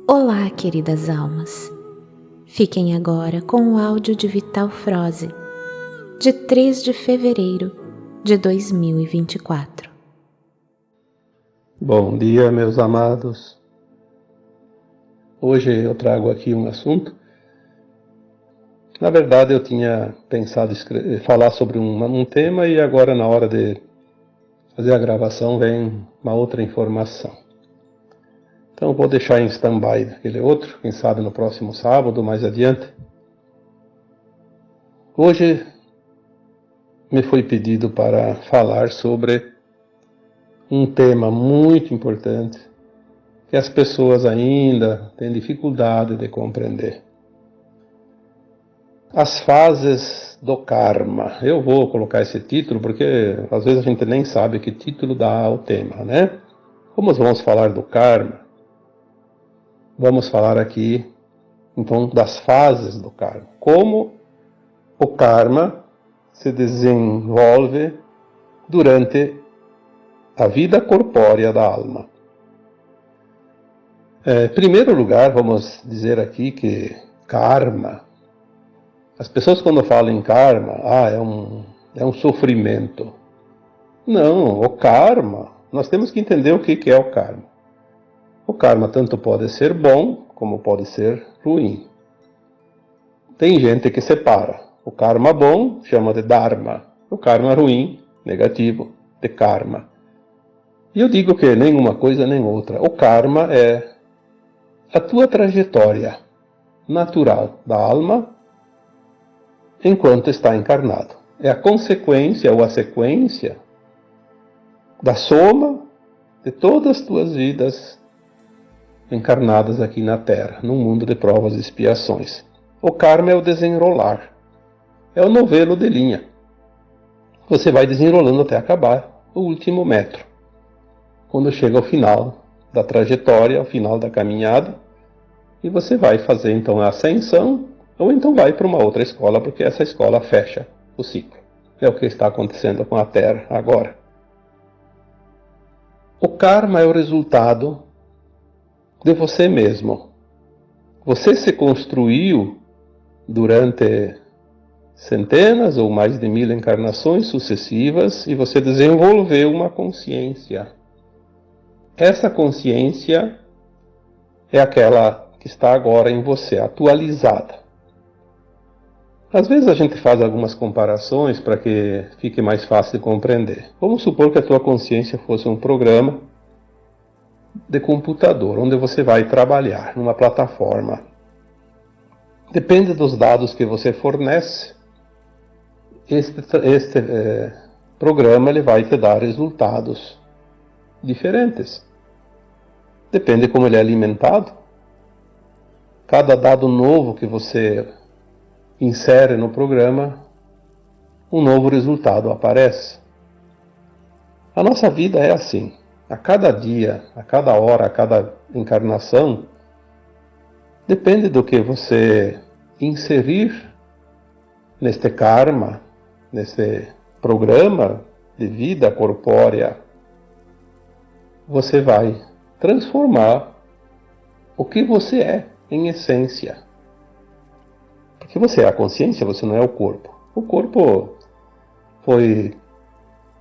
Olá, queridas almas! Fiquem agora com o áudio de Vital Froze, de 3 de fevereiro de 2024. Bom dia, meus amados. Hoje eu trago aqui um assunto. Na verdade, eu tinha pensado falar sobre um tema e agora, na hora de fazer a gravação, vem uma outra informação. Então, eu vou deixar em stand-by aquele outro, quem sabe no próximo sábado, mais adiante. Hoje me foi pedido para falar sobre um tema muito importante que as pessoas ainda têm dificuldade de compreender. As fases do karma. Eu vou colocar esse título porque às vezes a gente nem sabe que título dá ao tema, né? Como vamos falar do karma, vamos falar aqui então das fases do karma. Como o karma se desenvolve durante a vida corpórea da alma. Em primeiro lugar, vamos dizer aqui que karma, as pessoas quando falam em karma, é um sofrimento. Não, o karma, nós temos que entender o que é o karma. O karma tanto pode ser bom, como pode ser ruim. Tem gente que separa. O karma bom chama de dharma. O karma ruim, negativo, de karma. E eu digo que nem uma coisa nem outra. O karma é a tua trajetória natural da alma enquanto está encarnado. É a consequência ou a sequência da soma de todas as tuas vidas encarnadas aqui na Terra, num mundo de provas e expiações. O karma é o desenrolar, é o novelo de linha. Você vai desenrolando até acabar o último metro. Quando chega ao final da trajetória, ao final da caminhada, e você vai fazer então a ascensão, ou então vai para uma outra escola, porque essa escola fecha o ciclo. É o que está acontecendo com a Terra agora. O karma é o resultado de você mesmo. Você se construiu durante centenas ou mais de 1000 encarnações sucessivas e você desenvolveu uma consciência. Essa consciência é aquela que está agora em você, atualizada. Às vezes a gente faz algumas comparações para que fique mais fácil de compreender. Vamos supor que a tua consciência fosse um programa de computador, onde você vai trabalhar numa plataforma. Depende dos dados que você fornece, este programa ele vai te dar resultados diferentes. Depende como ele é alimentado. Cada dado novo que você insere no programa, um novo resultado aparece. A nossa vida é assim. A cada dia, a cada hora, a cada encarnação, depende do que você inserir neste karma, nesse programa de vida corpórea, você vai transformar o que você é em essência. Porque você é a consciência, você não é o corpo. O corpo foi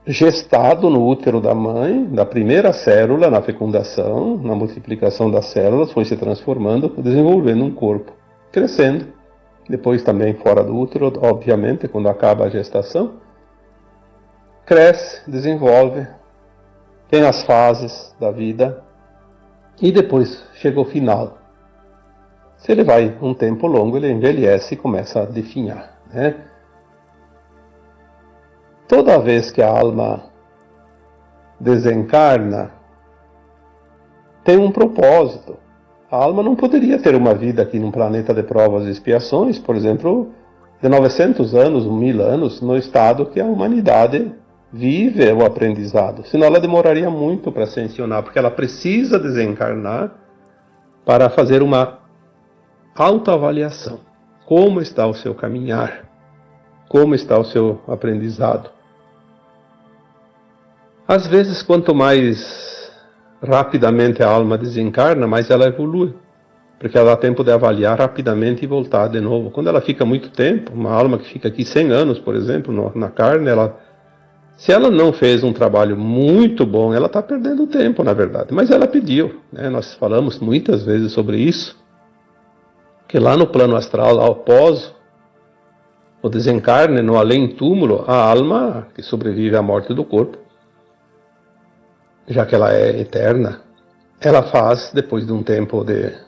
gestado no útero da mãe, da primeira célula, na fecundação, na multiplicação das células, foi se transformando, desenvolvendo um corpo, crescendo. Depois também fora do útero, obviamente, quando acaba a gestação, cresce, desenvolve, tem as fases da vida e depois chega o final. Se ele vai um tempo longo, ele envelhece e começa a definhar, né? Toda vez que a alma desencarna, tem um propósito. A alma não poderia ter uma vida aqui num planeta de provas e expiações, por exemplo, de 900 anos, 1000 anos, no estado que a humanidade vive o aprendizado. Senão ela demoraria muito para ascensionar, porque ela precisa desencarnar para fazer uma autoavaliação. Como está o seu caminhar? Como está o seu aprendizado? Às vezes, quanto mais rapidamente a alma desencarna, mais ela evolui. porque ela dá tempo de avaliar rapidamente e voltar de novo. Quando ela fica muito tempo, uma alma que fica aqui 100 anos, por exemplo, na carne, se ela não fez um trabalho muito bom, ela está perdendo tempo, na verdade. Mas ela pediu, né? Nós falamos muitas vezes sobre isso, que lá no plano astral, lá após o desencarne, no além-túmulo, a alma que sobrevive à morte do corpo, já que ela é eterna, ela faz, depois de um tempo de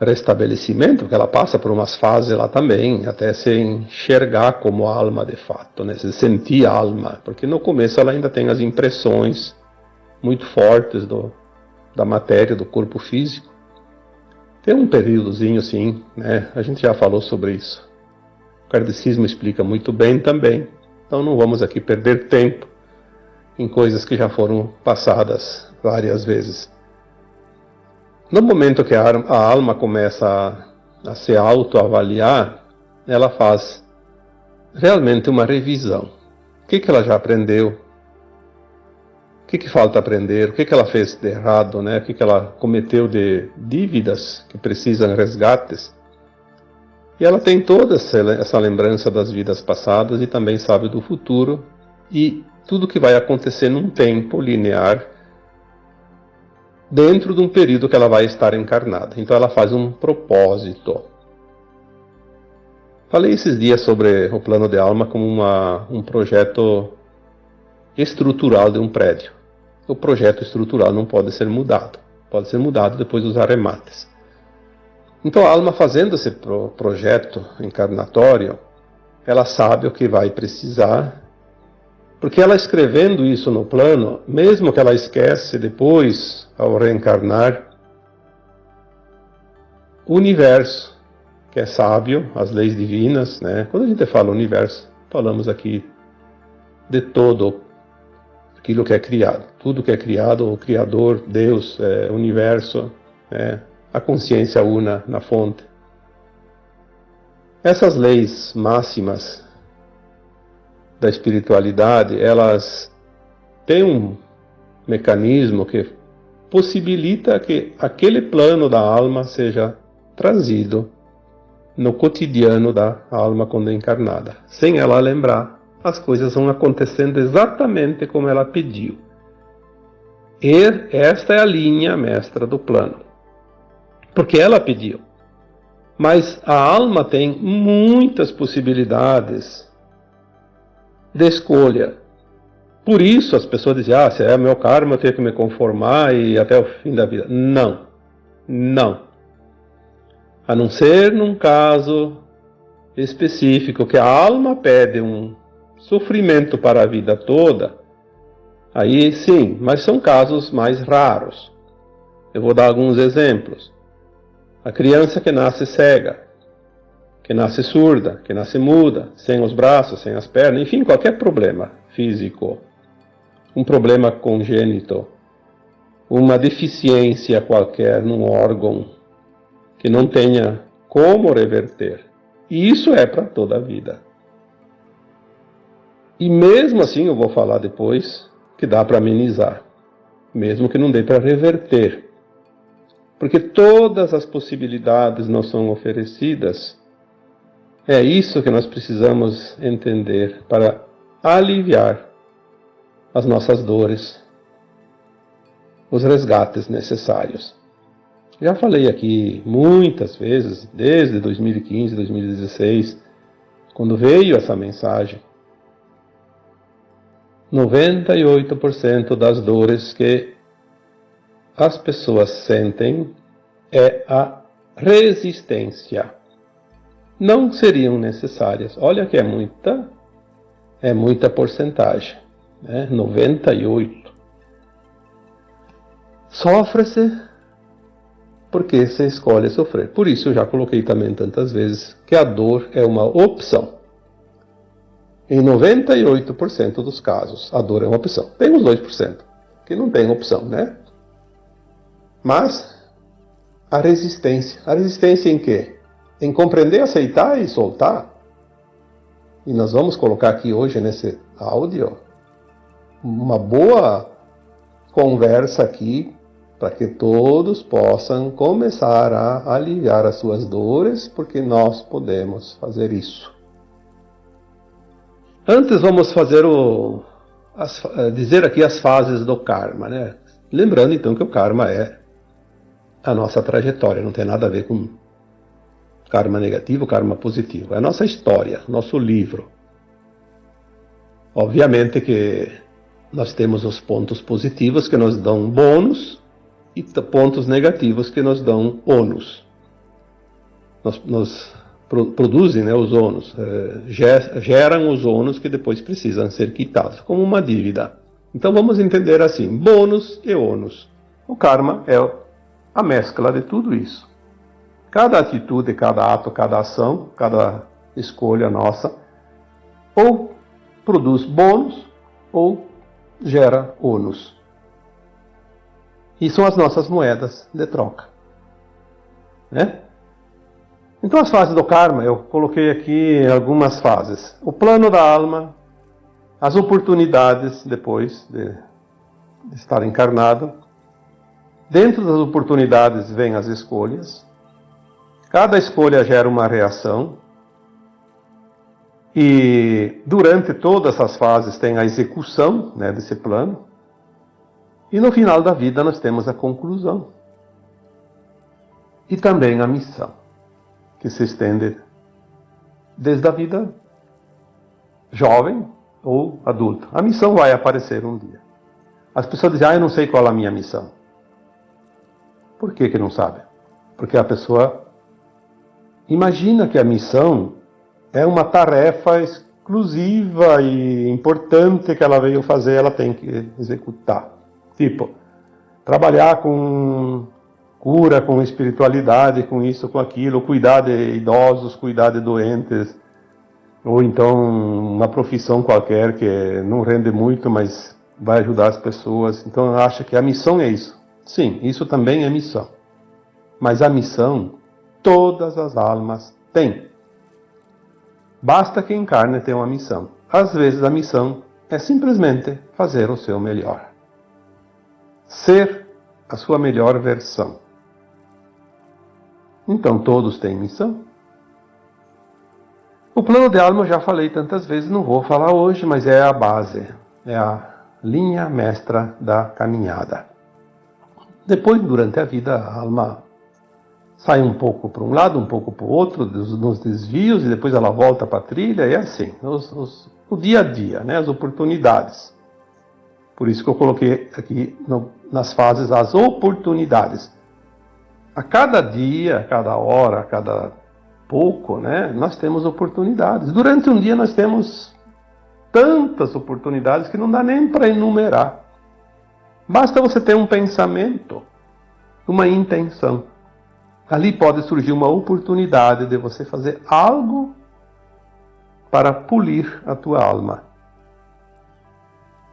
restabelecimento, que ela passa por umas fases lá também, até se enxergar como alma de fato, né? Se sentir alma, porque no começo ela ainda tem as impressões muito fortes da matéria, do corpo físico. Tem um períodozinho assim, né? A gente já falou sobre isso. O kardecismo explica muito bem também, então não vamos aqui perder tempo em coisas que já foram passadas várias vezes. No momento que a alma começa a se autoavaliar, ela faz realmente uma revisão. O que ela já aprendeu? O que falta aprender? O que ela fez de errado, né? O que ela cometeu de dívidas que precisam resgates? E ela tem toda essa lembrança das vidas passadas e também sabe do futuro e tudo que vai acontecer num tempo linear dentro de um período que ela vai estar encarnada. Então ela faz um propósito. Falei esses dias sobre o plano de alma como um projeto estrutural de um prédio. O projeto estrutural não pode ser mudado. Pode ser mudado depois dos arremates. Então a alma, fazendo esse projeto encarnatório, ela sabe o que vai precisar, porque ela escrevendo isso no plano, mesmo que ela esquece depois, ao reencarnar, o universo, que é sábio, as leis divinas, né? Quando a gente fala universo, falamos aqui de todo aquilo que é criado. Tudo que é criado, o Criador, Deus, universo, a consciência una na fonte. Essas leis máximas da espiritualidade, elas têm um mecanismo que possibilita que aquele plano da alma seja trazido no cotidiano da alma quando encarnada. Sem ela lembrar, as coisas vão acontecendo exatamente como ela pediu. E esta é a linha mestra do plano. Porque ela pediu. Mas a alma tem muitas possibilidades de escolha. Por isso as pessoas dizem, se é meu karma, eu tenho que me conformar e até o fim da vida. Não. Não. A não ser num caso específico que a alma pede um sofrimento para a vida toda, aí sim, mas são casos mais raros. Eu vou dar alguns exemplos. A criança que nasce cega, que nasce surda, que nasce muda, sem os braços, sem as pernas, enfim, qualquer problema físico, um problema congênito, uma deficiência qualquer num órgão que não tenha como reverter. E isso é para toda a vida. E mesmo assim, eu vou falar depois, que dá para amenizar, mesmo que não dê para reverter. Porque todas as possibilidades não são oferecidas. É isso que nós precisamos entender para aliviar as nossas dores, os resgates necessários. Já falei aqui muitas vezes, desde 2015, 2016, quando veio essa mensagem, 98% das dores que as pessoas sentem é a resistência. Não seriam necessárias. Olha que é muita porcentagem, né? 98%. Sofre-se porque se escolhe sofrer. Por isso eu já coloquei também tantas vezes que a dor é uma opção. Em 98% dos casos, a dor é uma opção. Tem os 2% que não tem opção, né? Mas a resistência em quê? Em compreender, aceitar e soltar. E nós vamos colocar aqui hoje nesse áudio uma boa conversa aqui para que todos possam começar a aliviar as suas dores, porque nós podemos fazer isso. Antes vamos fazer dizer aqui as fases do karma, né? Lembrando então que o karma é a nossa trajetória, não tem nada a ver com karma negativo, karma positivo. É a nossa história, nosso livro. Obviamente que nós temos os pontos positivos que nos dão bônus e pontos negativos que nos dão ônus. Nos produzem, né, os ônus, geram os ônus que depois precisam ser quitados, como uma dívida. Então vamos entender assim, bônus e ônus. O karma é a mescla de tudo isso. Cada atitude, cada ato, cada ação, cada escolha nossa, ou produz bônus ou gera ônus. E são as nossas moedas de troca, né? Então as fases do karma, eu coloquei aqui algumas fases. O plano da alma, as oportunidades depois de estar encarnado. Dentro das oportunidades vêm as escolhas. Cada escolha gera uma reação. E durante todas essas fases tem a execução, né, desse plano. E no final da vida nós temos a conclusão. E também a missão, que se estende desde a vida jovem ou adulta. A missão vai aparecer um dia. As pessoas dizem, eu não sei qual é a minha missão. Por que não sabe? Porque a pessoa imagina que a missão é uma tarefa exclusiva e importante que ela veio fazer, ela tem que executar. Tipo, trabalhar com cura, com espiritualidade, com isso, com aquilo, cuidar de idosos, cuidar de doentes, ou então uma profissão qualquer que não rende muito, mas vai ajudar as pessoas. Então ela acha que a missão é isso. Sim, isso também é missão. Mas a missão, todas as almas têm. Basta que encarne ter uma missão. Às vezes a missão é simplesmente fazer o seu melhor. Ser a sua melhor versão. Então todos têm missão. O plano de alma eu já falei tantas vezes, não vou falar hoje, mas é a base, é a linha mestra da caminhada. Depois, durante a vida, a alma sai um pouco para um lado, um pouco para o outro, nos desvios, e depois ela volta para a trilha, e é assim, o dia a dia, né, as oportunidades. Por isso que eu coloquei aqui nas fases as oportunidades. A cada dia, a cada hora, a cada pouco, né, nós temos oportunidades. Durante um dia nós temos tantas oportunidades que não dá nem para enumerar. Basta você ter um pensamento, uma intenção. Ali pode surgir uma oportunidade de você fazer algo para polir a tua alma.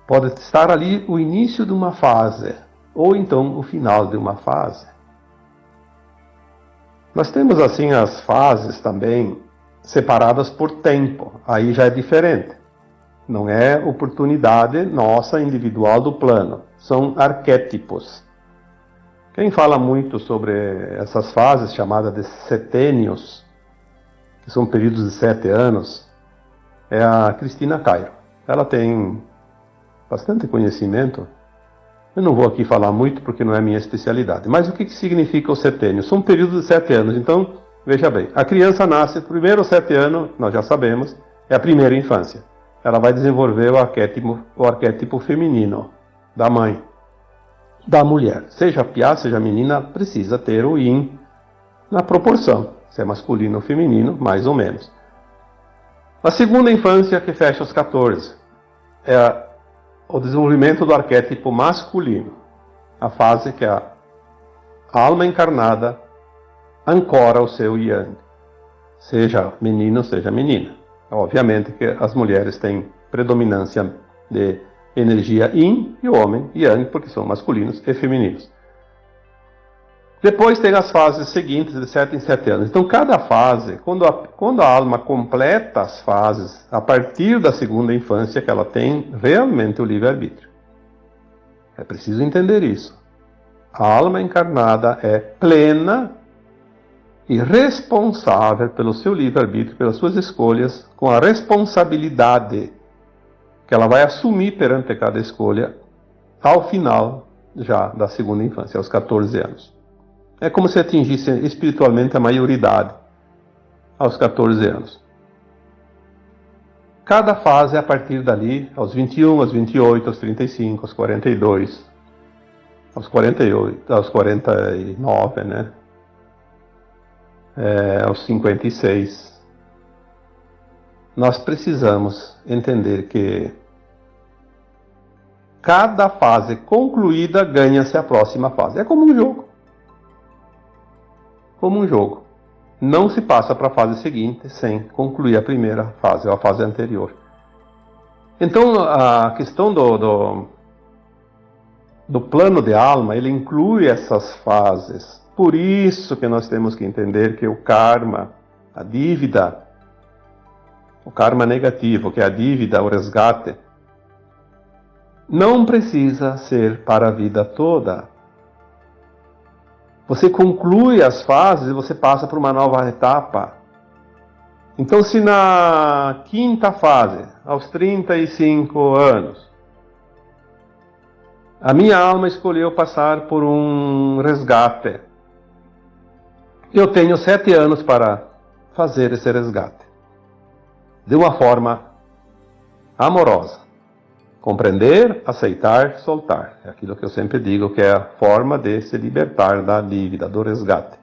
Pode estar ali o início de uma fase, ou então o final de uma fase. Nós temos assim as fases também separadas por tempo, aí já é diferente. Não é oportunidade nossa individual do plano, são arquétipos. Quem fala muito sobre essas fases chamadas de setênios, que são períodos de 7 anos, é a Cristina Cairo. Ela tem bastante conhecimento. Eu não vou aqui falar muito porque não é minha especialidade. Mas o que significa o setênio? São períodos de 7 anos. Então, veja bem, a criança nasce, primeiro 7 anos, nós já sabemos, é a primeira infância. Ela vai desenvolver o arquétipo feminino da mãe, da mulher. Seja piá, seja menina, precisa ter o yin na proporção. Se é masculino ou feminino, mais ou menos. A segunda infância, que fecha aos 14, é o desenvolvimento do arquétipo masculino. A fase que a alma encarnada ancora o seu yang. Seja menino, seja menina. Obviamente que as mulheres têm predominância de energia yin e o homem yang, porque são masculinos e femininos. Depois tem as fases seguintes, de 7 em 7 anos. Então, cada fase, quando a alma completa as fases, a partir da segunda infância, que ela tem realmente o livre-arbítrio. É preciso entender isso. A alma encarnada é plena e responsável pelo seu livre-arbítrio, pelas suas escolhas, com a responsabilidade que ela vai assumir perante cada escolha ao final já da segunda infância, aos 14 anos. É como se atingisse espiritualmente a maioridade aos 14 anos. Cada fase a partir dali, aos 21, aos 28, aos 35, aos 42, aos 48, aos 49, né? Aos 56. Nós precisamos entender que cada fase concluída ganha-se a próxima fase. É como um jogo. Como um jogo. Não se passa para a fase seguinte sem concluir a primeira fase, ou a fase anterior. Então, a questão do plano de alma, ele inclui essas fases. Por isso que nós temos que entender que o karma, a dívida, o karma negativo, que é a dívida, o resgate, não precisa ser para a vida toda. Você conclui as fases e você passa para uma nova etapa. Então, se na quinta fase, aos 35 anos, a minha alma escolheu passar por um resgate, eu tenho 7 anos para fazer esse resgate. De uma forma amorosa. Compreender, aceitar, soltar. É aquilo que eu sempre digo que é a forma de se libertar da dívida, do resgate.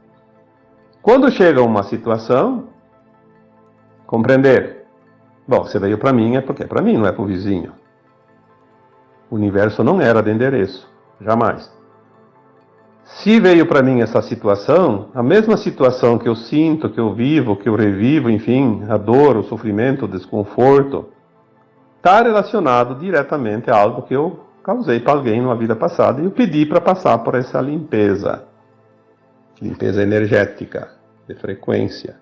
Quando chega uma situação, compreender. Bom, você veio para mim é porque é para mim, não é para o vizinho. O universo não era de endereço, jamais. Se veio para mim essa situação, a mesma situação que eu sinto, que eu vivo, que eu revivo, enfim, a dor, o sofrimento, o desconforto, está relacionado diretamente a algo que eu causei para alguém numa vida passada e eu pedi para passar por essa limpeza energética, de frequência.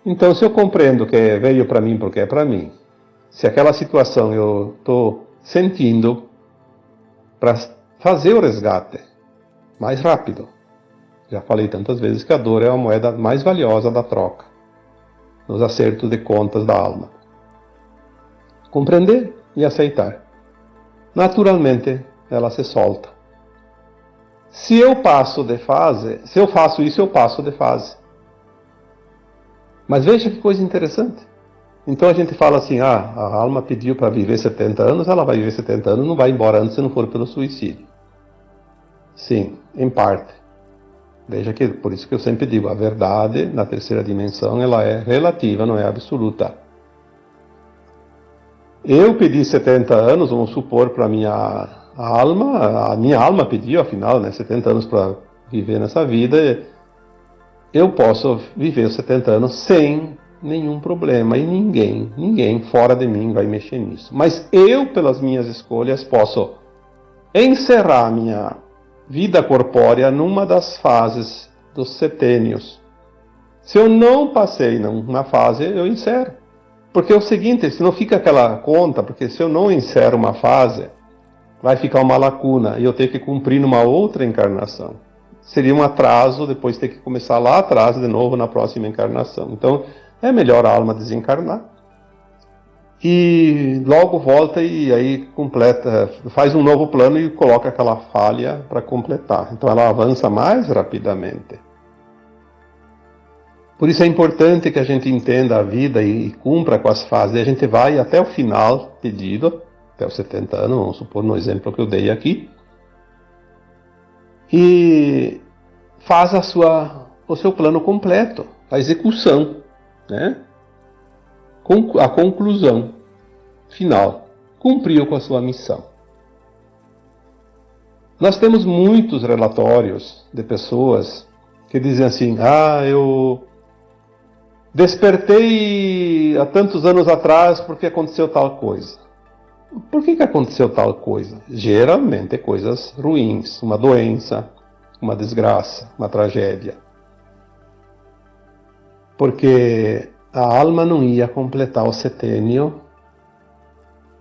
Então, se eu compreendo que veio para mim porque é para mim, se aquela situação eu estou sentindo para fazer o resgate mais rápido, já falei tantas vezes que a dor é a moeda mais valiosa da troca, nos acertos de contas da alma. Compreender e aceitar. Naturalmente, ela se solta. Se eu passo de fase, se eu faço isso, eu passo de fase. Mas veja que coisa interessante. Então a gente fala assim, a alma pediu para viver 70 anos, ela vai viver 70 anos, não vai embora antes se não for pelo suicídio. Sim, em parte. Veja que, por isso que eu sempre digo, a verdade na terceira dimensão, ela é relativa, não é absoluta. Eu pedi 70 anos, vamos supor, para a minha alma pediu, afinal, 70 anos para viver nessa vida, eu posso viver os 70 anos sem nenhum problema, e ninguém fora de mim vai mexer nisso. Mas eu, pelas minhas escolhas, posso encerrar a minha vida corpórea numa das fases dos setênios. Se eu não passei numa fase, eu encerro. Porque é o seguinte, se não fica aquela conta, porque se eu não encerro uma fase, vai ficar uma lacuna e eu tenho que cumprir numa outra encarnação. Seria um atraso, depois ter que começar lá atrás de novo na próxima encarnação. Então, é melhor a alma desencarnar e logo volta e aí completa, faz um novo plano e coloca aquela falha para completar. Então ela avança mais rapidamente. Por isso é importante que a gente entenda a vida e cumpra com as fases. A gente vai até o final pedido, até os 70 anos, vamos supor no exemplo que eu dei aqui, e faz o seu plano completo, a execução, né? A conclusão final. Cumpriu com a sua missão. Nós temos muitos relatórios de pessoas que dizem assim, eu despertei há tantos anos atrás porque aconteceu tal coisa. Por que aconteceu tal coisa? Geralmente coisas ruins, uma doença, uma desgraça, uma tragédia. Porque a alma não ia completar o setênio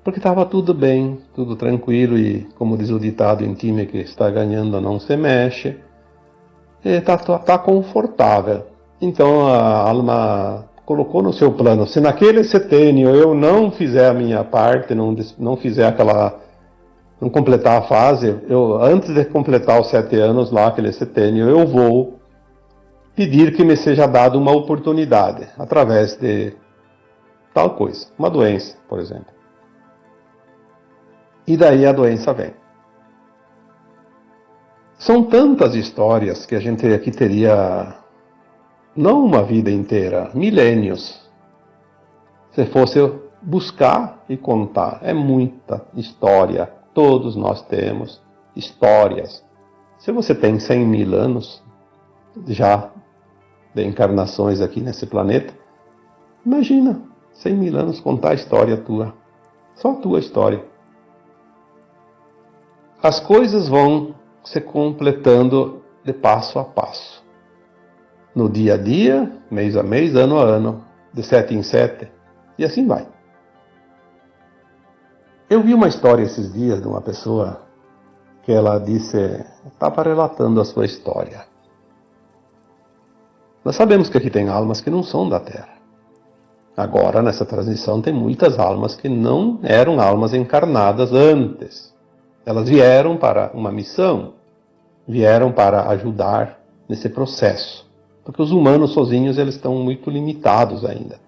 Porque estava tudo bem, tudo tranquilo e, como diz o ditado, em time que está ganhando não se mexe. Está confortável. Então a alma colocou no seu plano, se naquele setênio eu não fizer a minha parte, não fizer não completar a fase, antes de completar os 7 anos lá, aquele setênio, eu vou pedir que me seja dada uma oportunidade, através de tal coisa, uma doença, por exemplo. E daí a doença vem. São tantas histórias que a gente aqui teria, não uma vida inteira, milênios. Se fosse buscar e contar, é muita história. Todos nós temos histórias. Se você tem 100.000 anos já de encarnações aqui nesse planeta, imagina 100.000 anos contar a história tua. Só a tua história. As coisas vão se completando de passo a passo. No dia a dia, mês a mês, ano a ano, de 7 em 7, e assim vai. Eu vi uma história esses dias de uma pessoa que ela disse, estava relatando a sua história. Nós sabemos que aqui tem almas que não são da Terra. Agora, nessa transição, tem muitas almas que não eram almas encarnadas antes. Elas vieram para uma missão, vieram para ajudar nesse processo. Porque os humanos sozinhos, eles estão muito limitados ainda.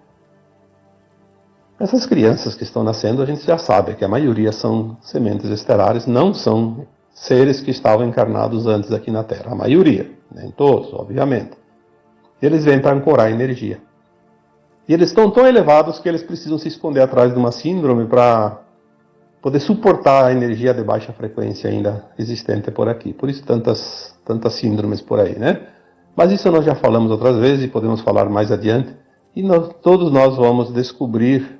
Essas crianças que estão nascendo, a gente já sabe que a maioria são sementes estelares, não são seres que estavam encarnados antes aqui na Terra. A maioria, nem todos, obviamente. Eles vêm para ancorar energia. E eles estão tão elevados que eles precisam se esconder atrás de uma síndrome para poder suportar a energia de baixa frequência ainda existente por aqui. Por isso tantas síndromes por aí, né? Mas isso nós já falamos outras vezes e podemos falar mais adiante. E todos nós vamos descobrir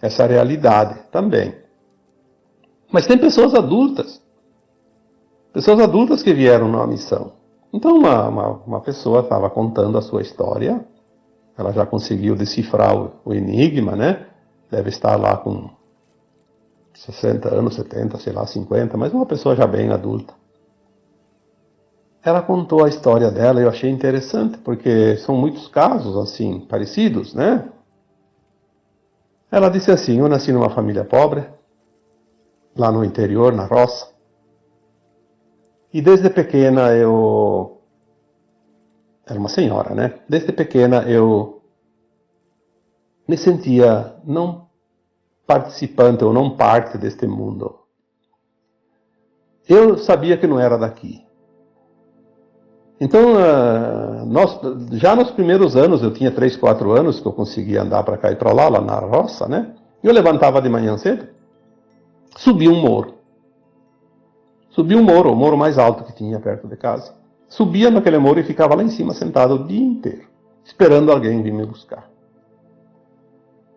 essa realidade também. Mas tem pessoas adultas que vieram numa missão. Então uma pessoa estava contando a sua história, ela já conseguiu decifrar o enigma, né? Deve estar lá com 60 anos, 70, sei lá, 50, mas uma pessoa já bem adulta. Ela contou a história dela e eu achei interessante, porque são muitos casos assim, parecidos, né? Ela disse assim, eu nasci numa família pobre, lá no interior, na roça, e desde pequena era uma senhora, né? Desde pequena eu me sentia não participante ou não parte deste mundo. Eu sabia que não era daqui. Então, já nos primeiros anos, eu tinha 3, 4 anos que eu conseguia andar para cá e para lá na roça, né? Eu levantava de manhã cedo, subia um morro. Subia um morro, o morro mais alto que tinha perto de casa. Subia naquele morro e ficava lá em cima sentado o dia inteiro, esperando alguém vir me buscar.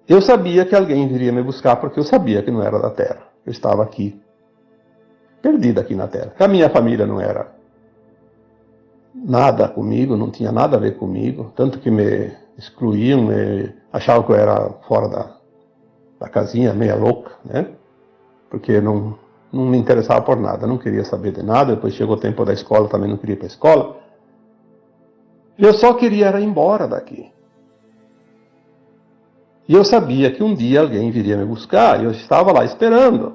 Eu sabia que alguém viria me buscar porque eu sabia que não era da Terra. Eu estava aqui, perdido aqui na Terra. A minha família não era nada comigo, não tinha nada a ver comigo, tanto que me excluíam, achavam que eu era fora da casinha, meia louca, né? Porque não me interessava por nada, não queria saber de nada. Depois chegou o tempo da escola, também não queria ir para a escola. Eu só queria ir embora daqui. E eu sabia que um dia alguém viria me buscar, e eu estava lá esperando.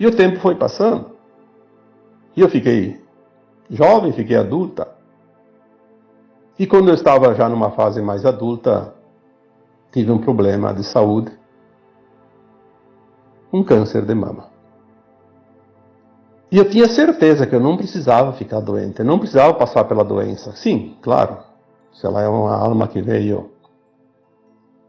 E o tempo foi passando. E eu fiquei jovem, fiquei adulta. E quando eu estava já numa fase mais adulta, tive um problema de saúde, um câncer de mama. E eu tinha certeza que eu não precisava ficar doente, eu não precisava passar pela doença. Sim, claro, se ela é uma alma que veio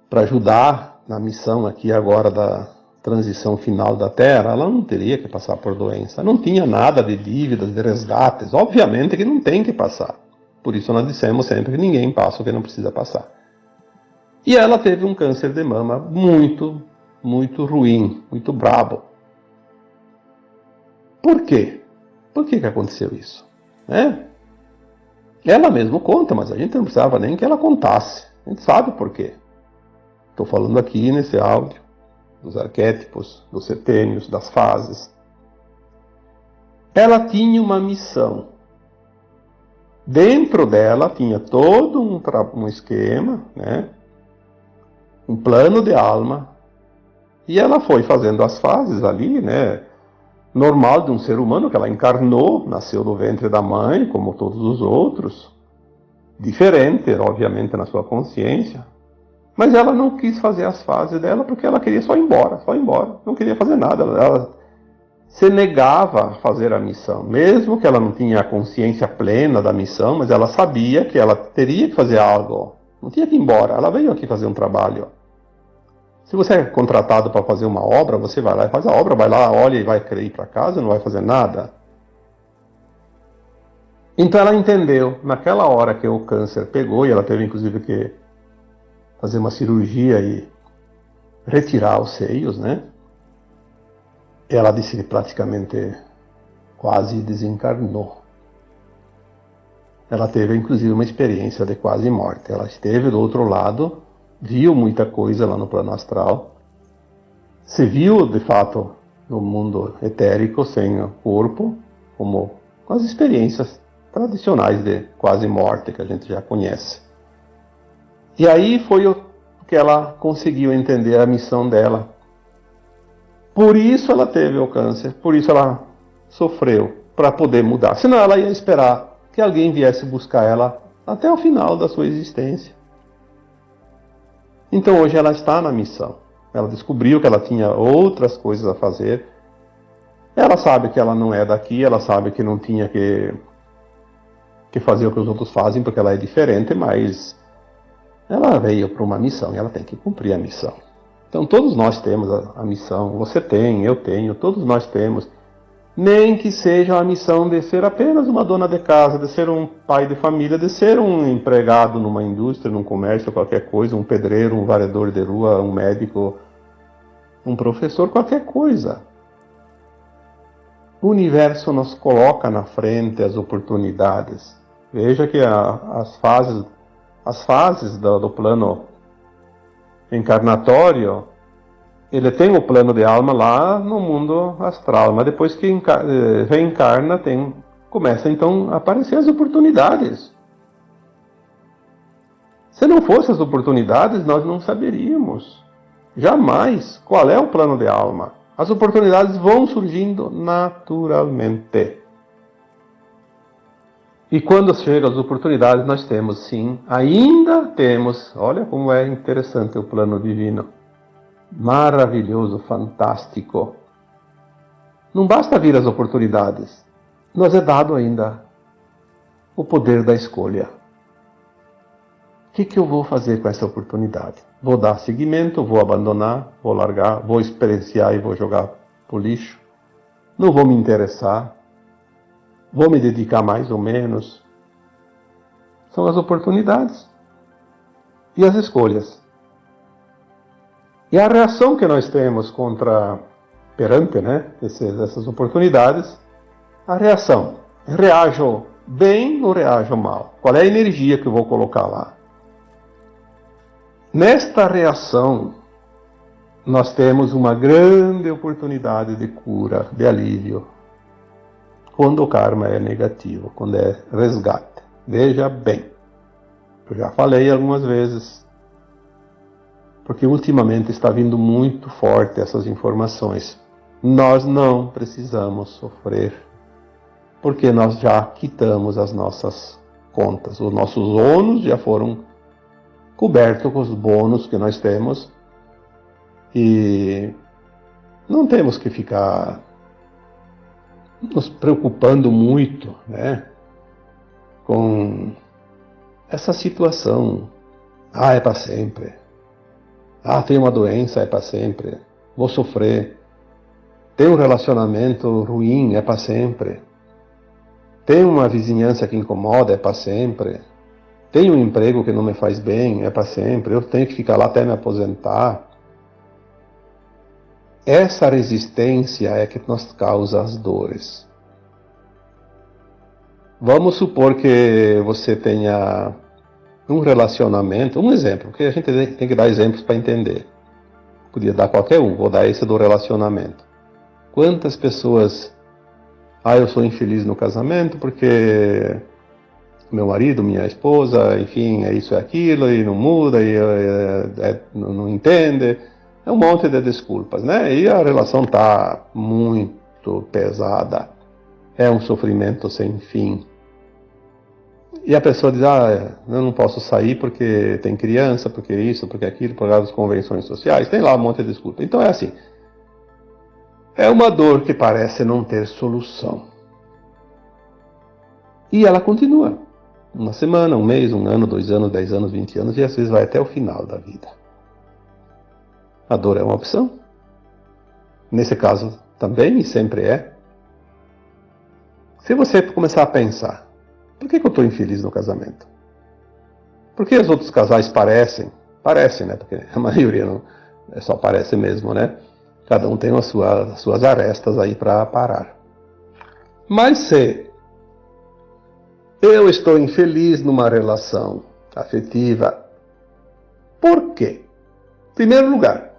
para ajudar na missão aqui agora da transição final da Terra, ela não teria que passar por doença. Não tinha nada de dívidas, de resgates. Obviamente que não tem que passar. Por isso nós dissemos sempre que ninguém passa o que não precisa passar. E ela teve um câncer de mama muito, muito ruim, muito brabo. Por quê? Por que aconteceu isso? Ela mesma conta, mas a gente não precisava nem que ela contasse. A gente sabe por quê. Estou falando aqui nesse áudio dos arquétipos, dos setênios, das fases. Ela tinha uma missão. Dentro dela tinha todo um esquema, né? Um plano de alma. E ela foi fazendo as fases ali, né? Normal de um ser humano, que ela encarnou, nasceu do ventre da mãe, como todos os outros. Diferente, obviamente, na sua consciência. Mas ela não quis fazer as fases dela porque ela queria só ir embora, só ir embora. Não queria fazer nada. Ela se negava a fazer a missão. Mesmo que ela não tinha a consciência plena da missão, mas ela sabia que ela teria que fazer algo. Não tinha que ir embora. Ela veio aqui fazer um trabalho. Se você é contratado para fazer uma obra, você vai lá e faz a obra, vai lá, olha e vai querer ir para casa, não vai fazer nada. Então ela entendeu, naquela hora que o câncer pegou, e ela teve inclusive que fazer uma cirurgia e retirar os seios, né? Ela disse que praticamente quase desencarnou. Ela teve inclusive uma experiência de quase morte. Ela esteve do outro lado, viu muita coisa lá no plano astral, se viu de fato no mundo etérico, sem o corpo, como com as experiências tradicionais de quase morte que a gente já conhece. E aí foi o que ela conseguiu entender a missão dela. Por isso ela teve o câncer, por isso ela sofreu, para poder mudar. Senão ela ia esperar que alguém viesse buscar ela até o final da sua existência. Então hoje ela está na missão. Ela descobriu que ela tinha outras coisas a fazer. Ela sabe que ela não é daqui, ela sabe que não tinha que fazer o que os outros fazem, porque ela é diferente, mas ela veio para uma missão e ela tem que cumprir a missão. Então todos nós temos a missão, você tem, eu tenho, todos nós temos. Nem que seja a missão de ser apenas uma dona de casa, de ser um pai de família, de ser um empregado numa indústria, num comércio, qualquer coisa, um pedreiro, um varredor de rua, um médico, um professor, qualquer coisa. O universo nos coloca na frente as oportunidades. Veja que as fases do plano encarnatório, ele tem o plano de alma lá no mundo astral, mas depois que reencarna, começa então a aparecer as oportunidades. Se não fossem as oportunidades, nós não saberíamos jamais qual é o plano de alma. As oportunidades vão surgindo naturalmente. E quando chegam as oportunidades, nós temos sim, ainda temos, olha como é interessante o plano divino. Maravilhoso, fantástico. Não basta vir as oportunidades, nos é dado ainda o poder da escolha. O que eu vou fazer com essa oportunidade? Vou dar seguimento, vou abandonar, vou largar, vou experienciar e vou jogar pro lixo? Não vou me interessar? Vou me dedicar mais ou menos? São as oportunidades e as escolhas. E a reação que nós temos perante, né, essas oportunidades, a reação, reajo bem ou reajo mal? Qual é a energia que eu vou colocar lá? Nesta reação, nós temos uma grande oportunidade de cura, de alívio, quando o karma é negativo, quando é resgate. Veja bem, eu já falei algumas vezes, porque ultimamente está vindo muito forte essas informações. Nós não precisamos sofrer, porque nós já quitamos as nossas contas. Os nossos ônus já foram cobertos com os bônus que nós temos, e não temos que ficar nos preocupando muito, né, com essa situação. É para sempre. Tem uma doença, é para sempre. Vou sofrer. Tem um relacionamento ruim, é para sempre. Tem uma vizinhança que incomoda, é para sempre. Tem um emprego que não me faz bem, é para sempre. Eu tenho que ficar lá até me aposentar. Essa resistência é que nos causa as dores. Vamos supor que você tenha um relacionamento, um exemplo, porque a gente tem que dar exemplos para entender. Podia dar qualquer um, vou dar esse do relacionamento. Quantas pessoas... eu sou infeliz no casamento porque meu marido, minha esposa, enfim, é isso e aquilo, e não muda, e não entende. É um monte de desculpas, né? E a relação está muito pesada. É um sofrimento sem fim. E a pessoa diz, eu não posso sair porque tem criança, porque isso, porque aquilo, por causa das convenções sociais. Tem lá um monte de desculpa. Então é assim. É uma dor que parece não ter solução. E ela continua. Uma semana, um mês, um ano, 2 anos, 10 anos, 20 anos, e às vezes vai até o final da vida. A dor é uma opção. Nesse caso também, e sempre é. Se você começar a pensar, por que eu estou infeliz no casamento? Por que os outros casais parecem? Parecem, né? Porque a maioria não, só parece mesmo, né? Cada um tem as suas arestas aí para parar. Mas se eu estou infeliz numa relação afetiva, por quê? Em primeiro lugar,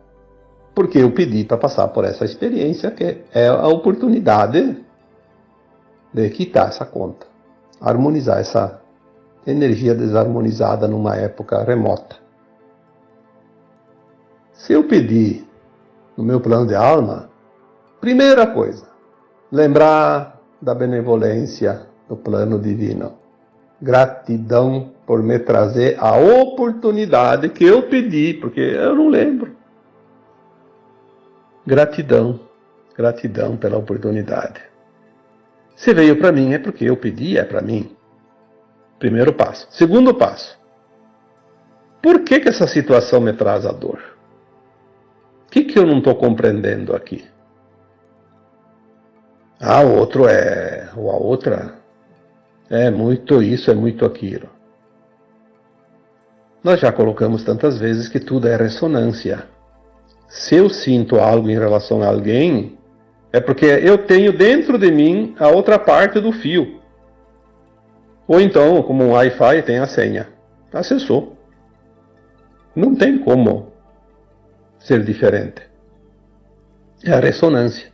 porque eu pedi para passar por essa experiência, que é a oportunidade de quitar essa conta, harmonizar essa energia desarmonizada numa época remota. Se eu pedir no meu plano de alma, primeira coisa, lembrar da benevolência do plano divino. Gratidão por me trazer a oportunidade que eu pedi, porque eu não lembro. Gratidão pela oportunidade. Se veio para mim é porque eu pedi, é para mim. Primeiro passo. Segundo passo. Por que essa situação me traz a dor? O que eu não estou compreendendo aqui? O outro ou a outra é muito isso, é muito aquilo. Nós já colocamos tantas vezes que tudo é ressonância. Se eu sinto algo em relação a alguém, é porque eu tenho dentro de mim a outra parte do fio. Ou então, como um Wi-Fi, tem a senha. Acessou. Não tem como ser diferente. É a ressonância.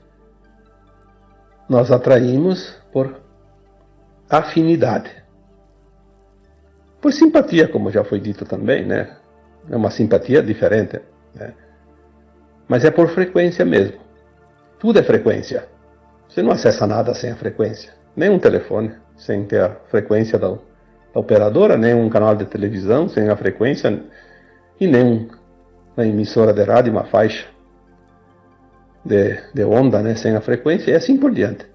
Nós atraímos por afinidade. Por simpatia, como já foi dito também, né? É uma simpatia diferente, né? Mas é por frequência mesmo. Tudo é frequência. Você não acessa nada sem a frequência. Nem um telefone sem ter a frequência da operadora, nem um canal de televisão sem a frequência, e nem uma emissora de rádio, uma faixa de onda, né, sem a frequência, e assim por diante.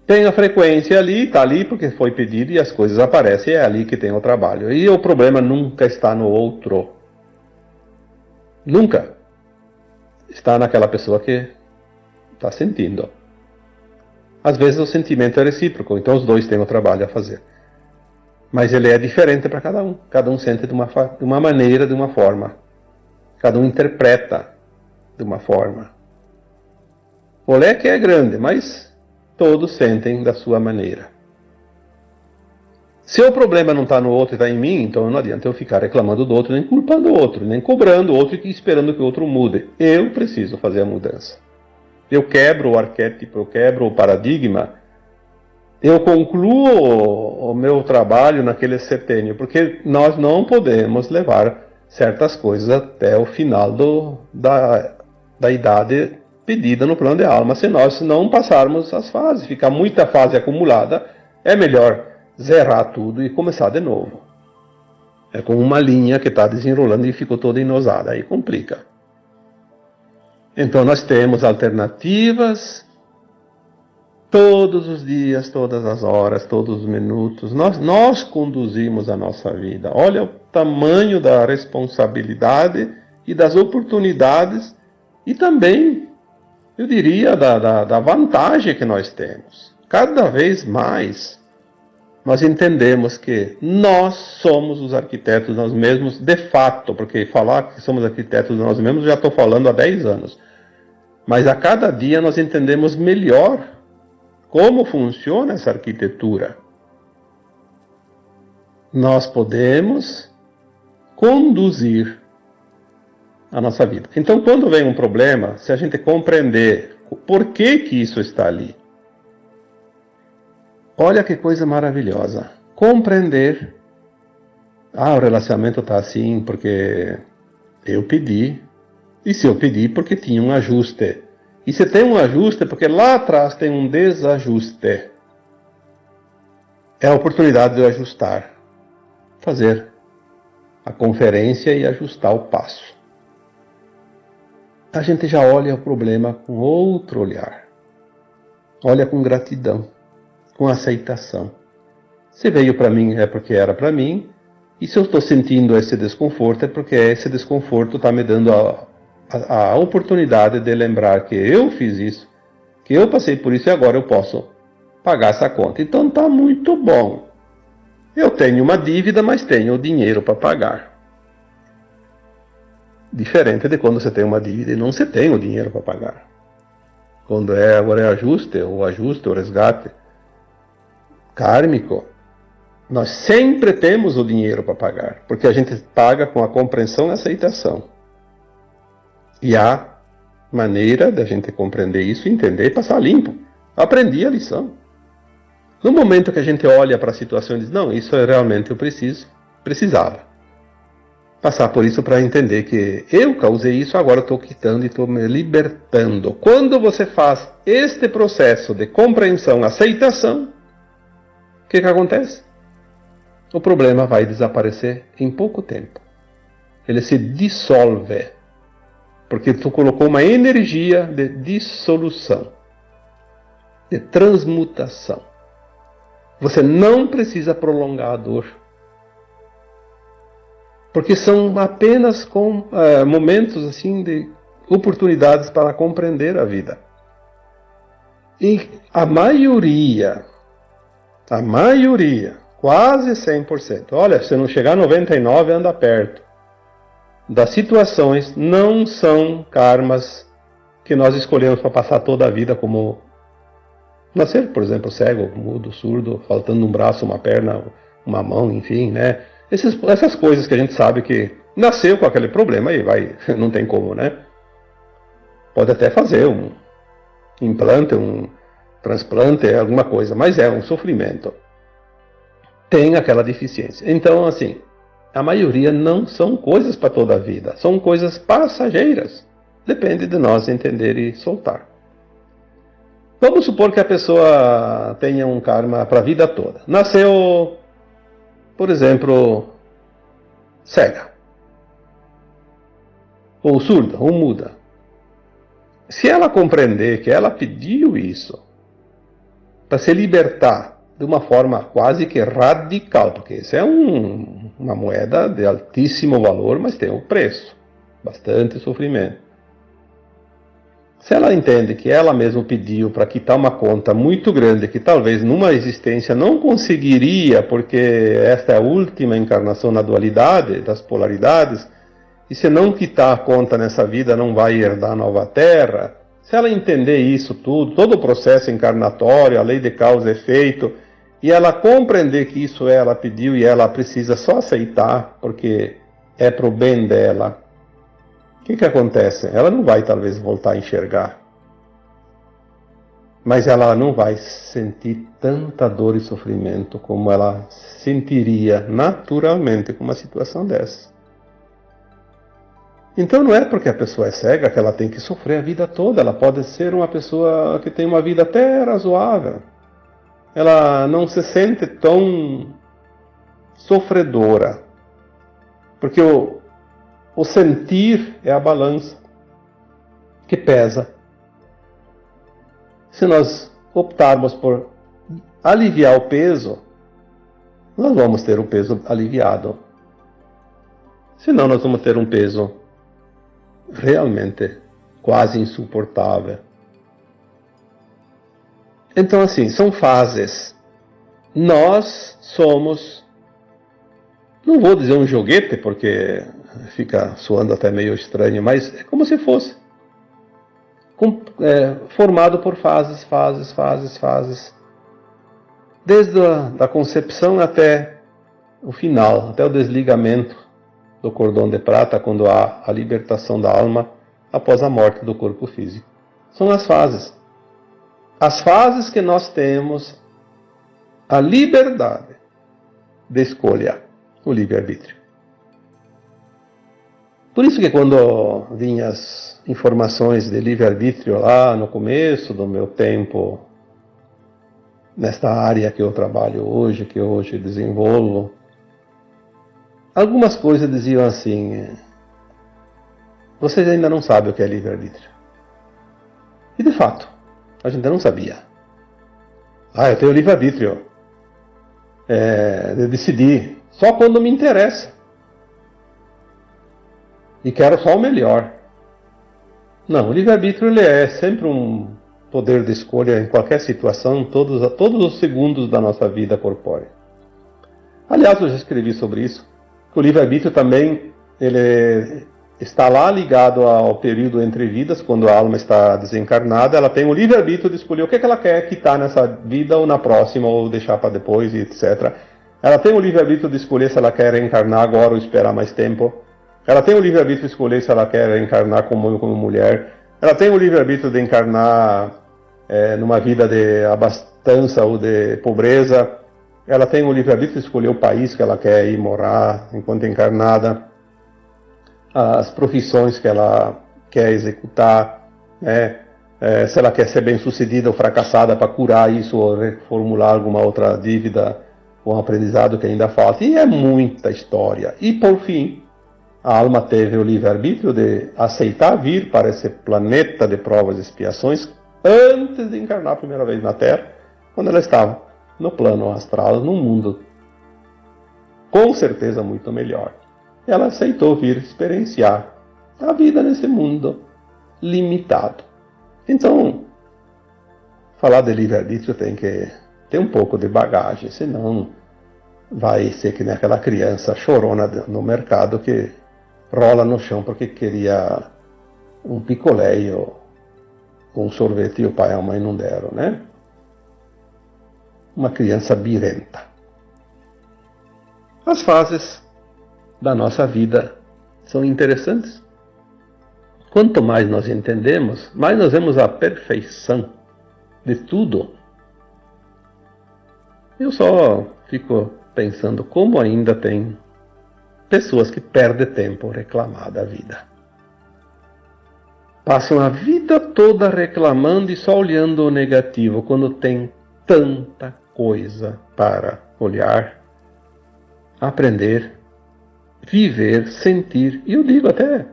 Tem a frequência ali, está ali porque foi pedido e as coisas aparecem, é ali que tem o trabalho. E o problema nunca está no outro. Nunca. Está naquela pessoa que está sentindo. Às vezes o sentimento é recíproco, então os dois têm o trabalho a fazer. Mas ele é diferente para cada um. Cada um sente de uma maneira, de uma forma. Cada um interpreta de uma forma. O leque é grande, mas todos sentem da sua maneira. Se o problema não está no outro e está em mim, então não adianta eu ficar reclamando do outro, nem culpando o outro, nem cobrando o outro e esperando que o outro mude. Eu preciso fazer a mudança. Eu quebro o arquétipo, eu quebro o paradigma, eu concluo o meu trabalho naquele setênio, porque nós não podemos levar certas coisas até o final da idade pedida no plano de alma. Se nós não passarmos as fases, ficar muita fase acumulada, é melhor zerar tudo e começar de novo. É como uma linha que está desenrolando e ficou toda enosada, aí complica. Então nós temos alternativas todos os dias, todas as horas, todos os minutos. Nós conduzimos a nossa vida. Olha o tamanho da responsabilidade e das oportunidades e também, eu diria, da vantagem que nós temos. Cada vez mais nós entendemos que nós somos os arquitetos nós mesmos, de fato, porque falar que somos arquitetos nós mesmos já estou falando há 10 anos. Mas a cada dia nós entendemos melhor como funciona essa arquitetura. Nós podemos conduzir a nossa vida. Então, quando vem um problema, se a gente compreender o porquê que isso está ali, olha que coisa maravilhosa. Compreender, o relacionamento está assim porque eu pedi, e se eu pedi porque tinha um ajuste. E se tem um ajuste, porque lá atrás tem um desajuste. É a oportunidade de eu ajustar, fazer a conferência e ajustar o passo. A gente já olha o problema com outro olhar. Olha com gratidão, com aceitação. Se veio para mim é porque era para mim, e se eu estou sentindo esse desconforto é porque esse desconforto está me dando a oportunidade de lembrar que eu fiz isso, que eu passei por isso e agora eu posso pagar essa conta. Então está muito bom. Eu tenho uma dívida, mas tenho o dinheiro para pagar. Diferente de quando você tem uma dívida e não se tem o dinheiro para pagar. Quando agora é ajuste, o resgate kármico, nós sempre temos o dinheiro para pagar, porque a gente paga com a compreensão e aceitação. E há maneira da gente compreender isso, entender e passar limpo. Aprendi a lição. No momento que a gente olha para a situação e diz, não, isso realmente eu precisava. Passar por isso para entender que eu causei isso, agora estou quitando e estou me libertando. Quando você faz este processo de compreensão, aceitação, o que acontece? O problema vai desaparecer em pouco tempo. Ele se dissolve, porque tu colocou uma energia de dissolução, de transmutação. Você não precisa prolongar a dor, porque são apenas momentos assim de oportunidades para compreender a vida. E a maioria, quase 100%, olha, se não chegar a 99%, anda perto, das situações não são karmas que nós escolhemos para passar toda a vida, como nascer, por exemplo, cego, mudo, surdo, faltando um braço, uma perna, uma mão, enfim, né? Essas coisas que a gente sabe que nasceu com aquele problema e não tem como, né? Pode até fazer um implante, um transplante, alguma coisa, mas é um sofrimento. Tem aquela deficiência. Então, assim, a maioria não são coisas para toda a vida, são coisas passageiras. Depende de nós entender e soltar. Vamos supor que a pessoa tenha um karma para a vida toda. Nasceu, por exemplo, cega, ou surda, ou muda. Se ela compreender que ela pediu isso para se libertar de uma forma quase que radical, porque isso é uma moeda de altíssimo valor, mas tem um preço, bastante sofrimento. Se ela entende que ela mesma pediu para quitar uma conta muito grande, que talvez numa existência não conseguiria, porque esta é a última encarnação na dualidade, das polaridades, e se não quitar a conta nessa vida não vai herdar a nova terra, se ela entender isso tudo, todo o processo encarnatório, a lei de causa e efeito, e ela compreender que isso ela pediu e ela precisa só aceitar, porque é para o bem dela, o que acontece? Ela não vai talvez voltar a enxergar, mas ela não vai sentir tanta dor e sofrimento como ela sentiria naturalmente com uma situação dessa. Então não é porque a pessoa é cega que ela tem que sofrer a vida toda. Ela pode ser uma pessoa que tem uma vida até razoável. Ela não se sente tão sofredora, porque o sentir é a balança que pesa. Se nós optarmos por aliviar o peso, nós vamos ter o peso aliviado. Senão nós vamos ter um peso realmente quase insuportável. Então, assim, são fases. Nós somos, não vou dizer um joguete, porque fica soando até meio estranho, mas é como se fosse formado por fases. Desde a concepção até o final, até o desligamento do cordão de prata quando há a libertação da alma após a morte do corpo físico. São as fases. As fases que nós temos a liberdade de escolha, o livre-arbítrio. Por isso que quando vinham as informações de livre-arbítrio lá no começo do meu tempo, nesta área que eu trabalho hoje, que hoje desenvolvo, algumas coisas diziam assim: vocês ainda não sabem o que é livre-arbítrio. E de fato, a gente não sabia. Eu tenho livre-arbítrio de decidir só quando me interessa. E quero só o melhor. Não, o livre-arbítrio ele é sempre um poder de escolha em qualquer situação, todos os segundos da nossa vida corpórea. Aliás, eu já escrevi sobre isso. O livre-arbítrio também ele está lá ligado ao período entre vidas, quando a alma está desencarnada, ela tem o livre-arbítrio de escolher o que ela quer quitar nessa vida ou na próxima, ou deixar para depois, etc. Ela tem o livre-arbítrio de escolher se ela quer encarnar agora ou esperar mais tempo. Ela tem o livre-arbítrio de escolher se ela quer encarnar como mulher. Ela tem o livre-arbítrio de encarnar numa vida de abastança ou de pobreza. Ela tem o livre-arbítrio de escolher o país que ela quer ir morar enquanto encarnada. As profissões que ela quer executar, né? Se ela quer ser bem-sucedida ou fracassada para curar isso ou reformular alguma outra dívida ou um aprendizado que ainda falta. E é muita história. E, por fim, a alma teve o livre-arbítrio de aceitar vir para esse planeta de provas e expiações antes de encarnar a primeira vez na Terra, quando ela estava no plano astral, num mundo com certeza muito melhor. Ela aceitou vir experienciar a vida nesse mundo limitado. Então, falar de livre-arbítrio tem que ter um pouco de bagagem, senão vai ser que nem aquela criança chorona no mercado que rola no chão porque queria um picolé com um sorvete e o pai e a mãe não deram, né? Uma criança birrenta. As fases da nossa vida são interessantes. Quanto mais nós entendemos, mais nós vemos a perfeição de tudo. Eu só fico pensando como ainda tem pessoas que perdem tempo reclamando da vida. Passam a vida toda reclamando e só olhando o negativo, quando tem tanta coisa para olhar, aprender, viver, sentir, e eu digo até,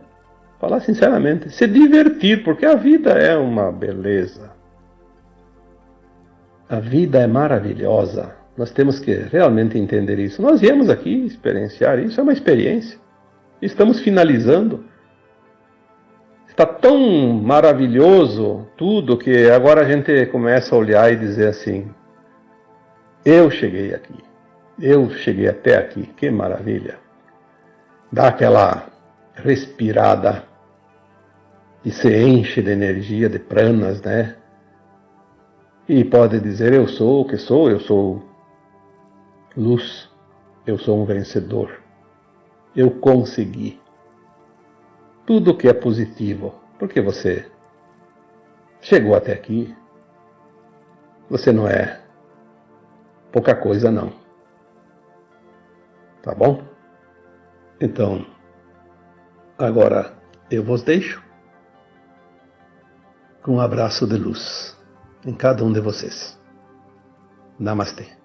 falar sinceramente, se divertir, porque a vida é uma beleza. A vida é maravilhosa. Nós temos que realmente entender isso. Nós viemos aqui experienciar isso, é uma experiência. Estamos finalizando. Está tão maravilhoso tudo que agora a gente começa a olhar e dizer assim: eu cheguei aqui, eu cheguei até aqui, que maravilha. Dá aquela respirada e se enche de energia, de pranas, né? E pode dizer: eu sou o que sou, eu sou luz, eu sou um vencedor, eu consegui. Tudo que é positivo, porque você chegou até aqui, você não é pouca coisa não. Tá bom? Então, agora eu vos deixo com um abraço de luz em cada um de vocês. Namastê.